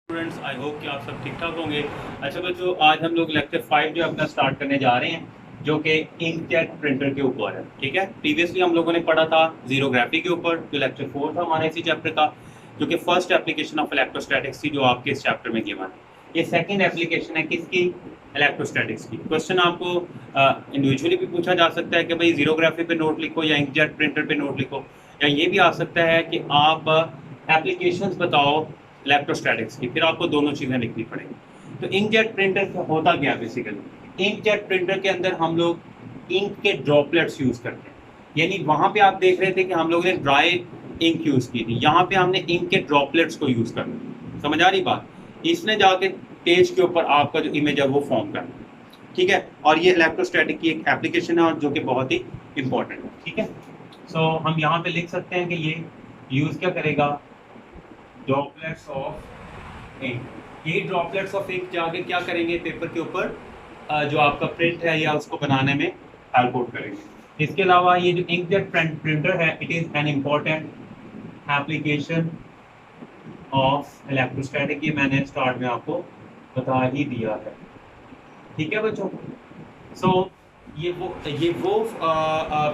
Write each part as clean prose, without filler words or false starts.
Students, I hope कि आप सब ठीक ठाक होंगे। अच्छा बच्चों, आज हम लोग लेक्चर 5 जो अपना स्टार्ट करने जा रहे हैं, जो कि इंकजेट प्रिंटर के ऊपर है। ठीक है, प्रीवियसली हम लोगों ने पढ़ा था जीरोग्राफी के ऊपर, जो लेक्चर 4 था हमारे इसी चैप्टर का, जो कि फर्स्ट एप्लीकेशन ऑफ इलेक्ट्रोस्टैटिक्स थी, जो आपके इस चैप्टर में गिवन है। ये सेकंड एप्लीकेशन है किसकी? इलेक्ट्रोस्टैटिक्स की। क्वेश्चन आपको इंडिविजुअली भी पूछा जा सकता है कि भाई जीरोग्राफी पे नोट लिखो या इंकजेट प्रिंटर पे नोट लिखो, या ये भी आ सकता है कि आप एप्लीकेशंस बताओ इलेक्ट्रोस्टैटिक्स की, फिर आपको दोनों चीज़ें लिखनी पड़ेगी। तो इंकजेट प्रिंटर होता क्या बेसिकली? इंकजेट प्रिंटर के अंदर हम लोग इंक के ड्रॉपलेट्स यूज़ करते हैं। यानी वहाँ पे आप देख रहे थे कि हम लोगों ने ड्राई इंक यूज़ की थी, यहाँ पे हमने इंक के ड्रॉपलेट्स को यूज़ करना। समझ आ रही बात? इसने जाके पेज के ऊपर आपका जो इमेज है वो फॉर्म करना। ठीक है, और ये इलेक्ट्रोस्टैटिक की एक एप्लीकेशन है और जो कि बहुत ही इंपॉर्टेंट है। ठीक है, सो हम यहाँ पे लिख सकते हैं कि ये यूज़ क्या करेगा? Droplets of ink. ये ड्रॉपलेट्स ऑफ इंक जाके क्या करेंगे पेपर के ऊपर, जो आपका प्रिंट है या उसको बनाने में हेल्प आउट करेंगे। इसके अलावा ये जो इंकजेट प्रिंटर है, it is an important application of electrostatic. ये मैंने स्टार्ट में आपको बता ही दिया है। ठीक है बच्चों, सो ये वो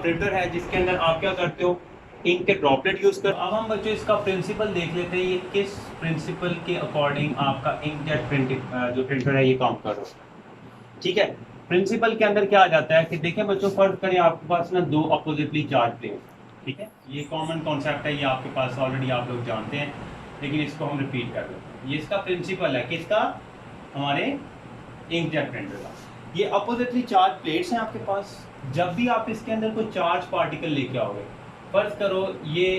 प्रिंटर है जिसके अंदर आप क्या करते हो, इंक के ड्रॉपलेट यूज़ कर। अब हम बच्चों इसका प्रिंसिपल देख लेते हैं, ये किस प्रिंसिपल के अकॉर्डिंग आपका इंकजेट जो प्रिंटर है ये काम कर रहा है। ठीक है, प्रिंसिपल के अंदर क्या आ जाता है कि देखें बच्चों, फर्ज करें आपके पास ना दो अपोजिटली चार्ज प्लेट। ठीक है, ये कॉमन कॉन्सेप्ट है, ये आपके पास ऑलरेडी आप लोग जानते हैं, लेकिन इसको हम रिपीट कर देते हैं। ये इसका प्रिंसिपल है किसका? हमारे इंकजेट प्रिंटर का। ये अपोजिटली चार्ज प्लेट्स हैं आपके पास। जब भी आप इसके अंदर कोई चार्ज पार्टिकल लेके आओगे, फर्ज करो ये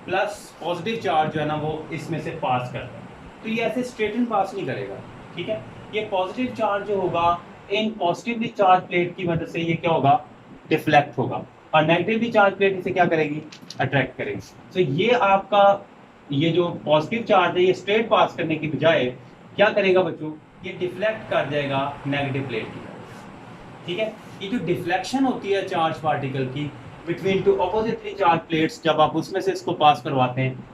प्लस पॉजिटिव चार्ज जो है ना वो इसमें से पास करता है, तो ये ऐसे स्ट्रेट एंड पास नहीं करेगा। ठीक है, ये पॉजिटिव चार्ज जो होगा इन पॉजिटिवली चार्ज प्लेट की मदद से ये क्या होगा? डिफ्लेक्ट होगा, और नेगेटिवली चार्ज प्लेट इसे क्या करेगी? अट्रैक्ट करेगी। तो ये आपका ये जो पॉजिटिव चार्ज है ये स्ट्रेट पास करने की बजाय क्या करेगा बच्चों? ये डिफ्लेक्ट कर जाएगा नेगेटिव प्लेट की तरफ। ठीक है, ये जो डिफ्लेक्शन होती है चार्ज पार्टिकल की between two oppositely charge plates, जब आप उसमें से इसको पास करवाते हैं,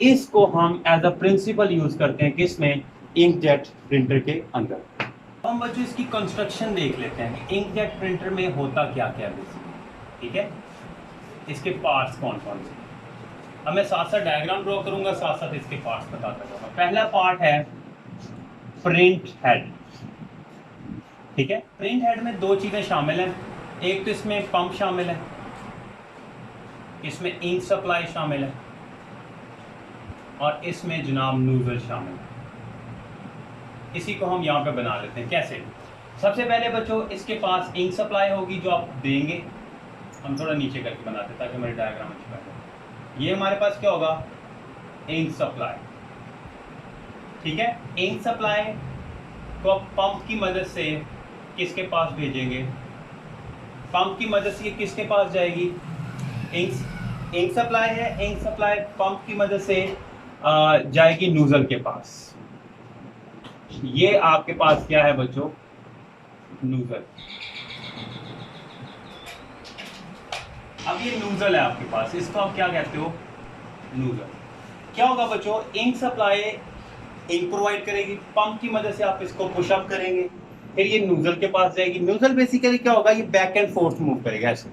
इसको हम एज अ प्रिंसिपल यूज करते हैं किसमें? इंकजेट प्रिंटर के अंदर। हम बच्चों इसकी कंस्ट्रक्शन देख लेते हैं कि इंकजेट प्रिंटर में होता क्या क्या बेसिकली। ठीक है, इसके पार्ट्स कौन कौन से। अब मैं साथ साथ डायग्राम ड्रॉ करूंगा, साथ साथ इसके पार्ट्स बताता जाऊंगा। पहला पार्ट है प्रिंट हेड। ठीक है, प्रिंट हेड में दो चीज़ें शामिल हैं। एक तो इसमें पंप शामिल है, इसमें इंक सप्लाई शामिल है, और इसमें जनाब नूजल शामिल है। इसी को हम यहाँ पे बना लेते हैं। कैसे? सबसे पहले बच्चों इसके पास इंक सप्लाई होगी जो आप देंगे। हम थोड़ा नीचे करके बनाते हैं ताकि हमारी डायग्राम अच्छी बैठे। ये हमारे पास क्या होगा? Ink supply. ठीक है, इंक सप्लाई को आप पंप की मदद से किसके पास भेजेंगे? पंप की मदद से किसके पास जाएगी? इंक सप्लाई है, इंक सप्लाई पंप की मदद से जाएगी नूजल के पास। ये आपके पास क्या है बच्चों? नूजल। अब ये नूजल है आपके पास, इसको आप क्या कहते हो? नूजल। क्या होगा बच्चों? इंक सप्लाई इंक प्रोवाइड करेगी, पंप की मदद से आप इसको पुशअप करेंगे, फिर ये नूजल के पास जाएगी। नूजल बेसिकली क्या होगा? ये बैक एंड फोर्थ मूव करेगा ऐसे।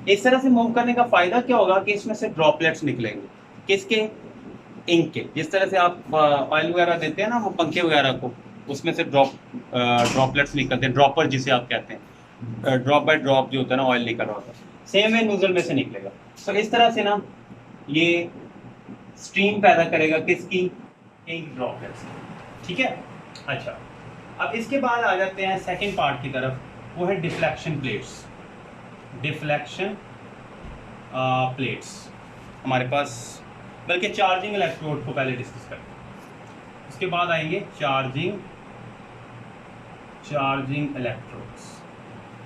इस तरह से मूव करने का फायदा क्या होगा कि इसमें से ड्रॉपलेट्स निकलेंगे। किसके? इंक के। जिस तरह से आप ऑयल वगैरह देते हैं ना वो पंखे वगैरह को, उसमें से ड्रॉपलेट्स निकलते हैं, ड्रॉपर जिसे आप कहते हैं, ड्रॉप बाय ड्रॉप जो होता है ना ऑयल निकल रहा होता है, सेम वे नूजल में से निकलेगा। तो इस तरह से ना ये स्ट्रीम पैदा करेगा किसकी? Ink droplets. ठीक है, अच्छा अब इसके बाद आ जाते हैं सेकंड पार्ट की तरफ, वो है डिफ्लेक्शन प्लेट्स। डिफ्लेक्शन प्लेट्स हमारे पास, बल्कि चार्जिंग इलेक्ट्रोड को पहले डिस्कस करते हैं, उसके बाद आएंगे चार्जिंग इलेक्ट्रोड्स।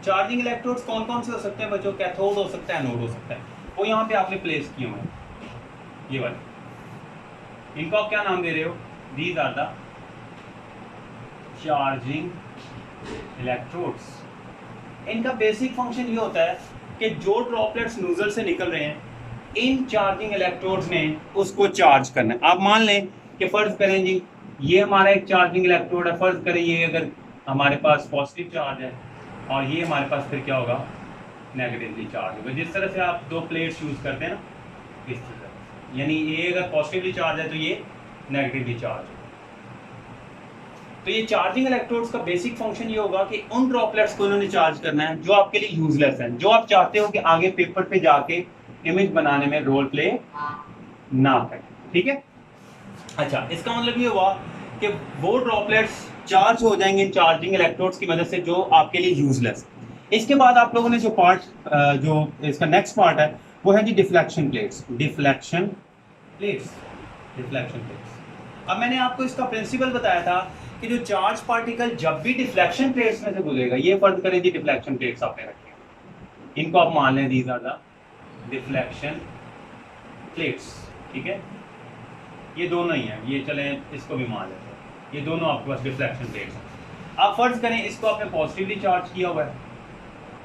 चार्जिंग इलेक्ट्रोड्स कौन कौन से हो सकते हैं बच्चों? कैथोड हो सकता है, एनोड हो सकता है। वो यहाँ पे आपने प्लेस किए हुए हैं, ये वाले। इनको आप क्या नाम दे रहे हो? These are the charging electrodes. इनका बेसिक फंक्शन ये होता है कि जो ड्रॉपलेट्स नूजल से निकल रहे हैं, इन चार्जिंग इलेक्ट्रोड्स ने उसको चार्ज करना है। आप मान लें कि फर्ज करें जी ये हमारा एक चार्जिंग इलेक्ट्रोड है, फर्ज करें ये अगर हमारे पास पॉजिटिव चार्ज है और ये हमारे पास फिर क्या होगा, नेगेटिवली चार्ज होगा। जिस तरह से आप दो प्लेट्स यूज़ करते हैं ना, इस तरह से, यानी ये अगर पॉजिटिवली चार्ज है तो ये नेगेटिवली चार्ज होगा। तो ये चार्जिंग इलेक्ट्रोड्स का बेसिक फंक्शन ये होगा कि उन ड्रॉपलेट्स को इन्होंने चार्ज करना है जो आपके लिए यूजलेस है, जो आप चाहते हो कि आगे पेपर पे जाके इमेज बनाने में रोल प्ले ना करें, ठीक है। अच्छा, इसका मतलब ये हुआ कि वो ड्रॉपलेट्स चार्ज हो जाएंगे इन चार्जिंग इलेक्ट्रोड्स की मदद से जो आपके लिए यूजलेस। इसके बाद आप लोगों ने जो पार्ट, जो इसका नेक्स्ट पार्ट है वो है जी deflection plates. Deflection plates, deflection plates. अब मैंने आपको इसका प्रिंसिपल बताया था कि जो चार्ज पार्टिकल जब भी डिफ्लेक्शन प्लेट्स में से गुजरेगा, ये फर्ज करें जी डिफ्लेक्शन प्लेट्स आपने रखे हैं, इनको आप मान लें these are the deflection plates, ठीक है। ये दोनों ही हैं, ये चलें इसको भी मान लेते हैं, ये दोनों आपके पास डिफ्लेक्शन प्लेट्स हैं। आप फर्ज करें इसको आपने पॉजिटिवली चार्ज किया हुआ है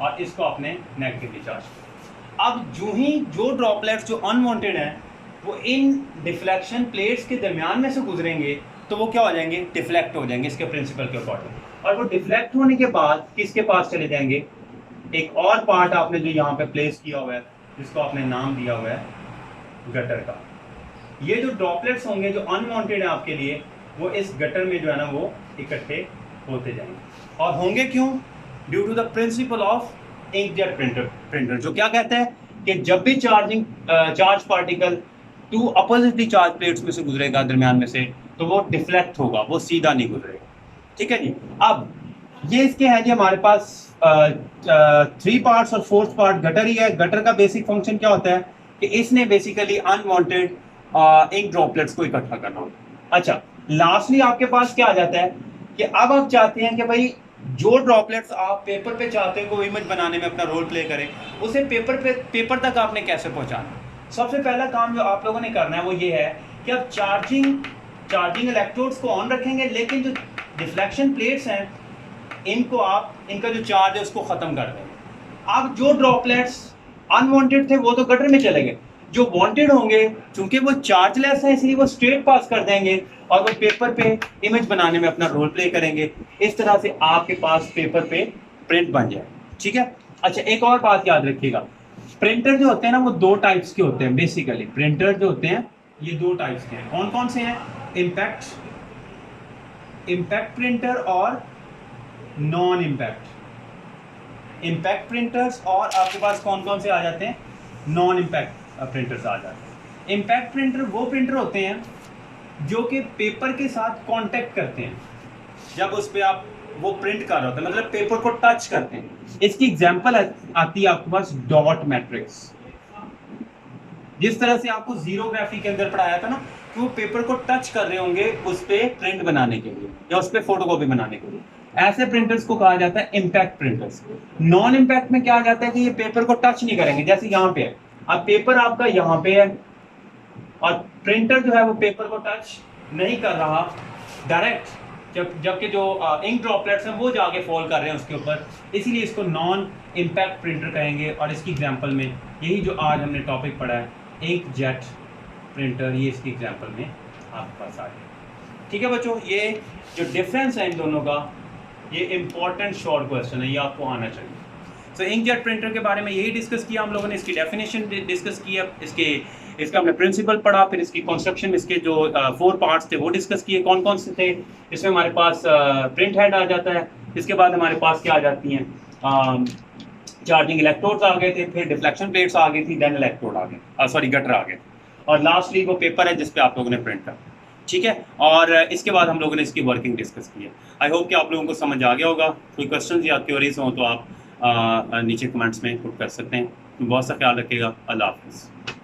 और इसको आपने नेगेटिवली चार्ज किया। अब जो ड्रॉपलेट्स जो अनवांटेड हैं वो इन डिफ्लेक्शन प्लेट्स के दरमियान में से गुजरेंगे तो वो क्या हो जाएंगे, डिफ्लेक्ट हो जाएंगे इसके प्रिंसिपल के अकॉर्डिंग। और वो डिफ्लेक्ट होने के बाद किसके पास चले जाएंगे, एक और पार्ट आपने जो यहाँ पे प्लेस किया हुआ है जिसको आपने नाम दिया हुआ है गटर का। ये जो ड्रॉपलेट्स होंगे जो अनवांटेड है आपके लिए, वो इस गटर में जो है ना वो इकट्ठे होते जाएंगे। और होंगे क्यों, due to the principle of inkjet printer जो क्या कहता है कि जब भी charge particle to oppositely charge plates में से गुजरेगा दरमियान में से, तो वो डिफ्लेक्ट होगा, वो सीधा नहीं गुजरेगा, ठीक है जी। अब ये इसके हैं जी हमारे पास 3 पार्ट्स और 4th पार्ट गटर ही है। गटर का बेसिक फंक्शन क्या होता है कि इसने बेसिकली अनवांटेड इंक ड्रॉपलेट्स को इकट्ठा करना होता है। अच्छा, लास्टली आपके पास क्या आ जाता है कि अब आप चाहते हैं कि भाई जो ड्रॉपलेट्स आप पेपर पे चाहते हैं को इमेज बनाने में अपना रोल प्ले करें, उसे पेपर तक आपने कैसे पहुंचाना। सबसे पहला काम जो आप लोगों ने करना है वो ये है कि आप चार्जिंग इलेक्ट्रोड्स को ऑन रखेंगे, लेकिन जो डिफ्लेक्शन प्लेट्स हैं इनको आप, इनका जो चार्ज है उसको ख़त्म कर देंगे। अब जो ड्रॉपलेट्स अनवांटेड थे वो तो गटर में चले गए, जो वांटेड होंगे चूंकि वो चार्जलेस है इसलिए वो स्ट्रेट पास कर देंगे और वो पेपर पे इमेज बनाने में अपना रोल प्ले करेंगे। इस तरह से आपके पास पेपर पे प्रिंट बन जाए, ठीक है। अच्छा, एक और बात याद रखिएगा, प्रिंटर जो होते हैं ना वो 2 टाइप्स के होते हैं बेसिकली। प्रिंटर जो होते हैं ये 2 टाइप्स के हैं। कौन कौन से हैं, इम्पैक्ट प्रिंटर और नॉन इम्पैक्ट प्रिंटर्स। और आपके पास कौन कौन से आ जाते हैं, नॉन इम्पैक्ट प्रिंटर्स आ जाते हैं। इम्पैक्ट प्रिंटर वो प्रिंटर होते हैं जो कि पेपर के साथ कांटेक्ट करते हैं, जब उस पर आप वो प्रिंट कर रहे होते हैं, मतलब पेपर को टच करते हैं। इसकी एग्जांपल आती है आपके पास डॉट मैट्रिक्स। जिस तरह से आपको जीरोग्राफी के अंदर पढ़ाया था ना कि वो पेपर को टच कर रहे होंगे उस पर प्रिंट बनाने के लिए या उस पर फोटोकॉपी बनाने के लिए, ऐसे प्रिंटर्स को कहा जाता है इम्पैक्ट प्रिंटर्स। नॉन इम्पैक्ट में क्या आ जाता है कि ये पेपर को टच नहीं करेंगे, जैसे यहाँ पे है, अब पेपर आपका यहाँ पे है और प्रिंटर जो है वो पेपर को टच नहीं कर रहा डायरेक्ट, जबकि जो इंक ड्रॉपलेट्स हैं वो जाके फॉल कर रहे हैं उसके ऊपर, इसीलिए इसको नॉन इम्पैक्ट प्रिंटर कहेंगे। और इसकी एग्जांपल में यही जो आज हमने टॉपिक पढ़ा है इंक जेट प्रिंटर, ये इसकी एग्जांपल में आपके पास आ गया, ठीक है बच्चों। ये जो डिफरेंस है इन दोनों का, ये इंपॉर्टेंट शॉर्ट क्वेश्चन है, ये आपको आना चाहिए। तो इंकजेट प्रिंटर के बारे में यही डिस्कस किया हम लोगों ने, इसकी डेफिनेशन डिस्कस किया, इसका हमने प्रिंसिपल पढ़ा, फिर इसकी कंस्ट्रक्शन, इसके जो 4 पार्ट्स थे वो डिस्कस किए, कौन कौन से थे। इसमें हमारे पास प्रिंट हेड आ जाता है, इसके बाद हमारे पास क्या आ जाती हैं, चार्जिंग इलेक्ट्रोड्स आ गए थे, फिर डिफ्लेक्शन प्लेट्स आ गई थी, देन इलेक्ट्रोड आ गए, सॉरी गटर आ गए, और लास्टली वो पेपर है जिस पे आप लोगों ने प्रिंट कर, ठीक है। और इसके बाद हम लोगों ने इसकी वर्किंग डिस्कस की है। आई होप कि आप लोगों को समझ आ गया होगा। कोई क्वेश्चन या क्वेरीज हो तो आप नीचे कमेंट्स में पुट कर सकते हैं। बहुत सा ख्याल रखिएगा। अल्लाह हाफिज़।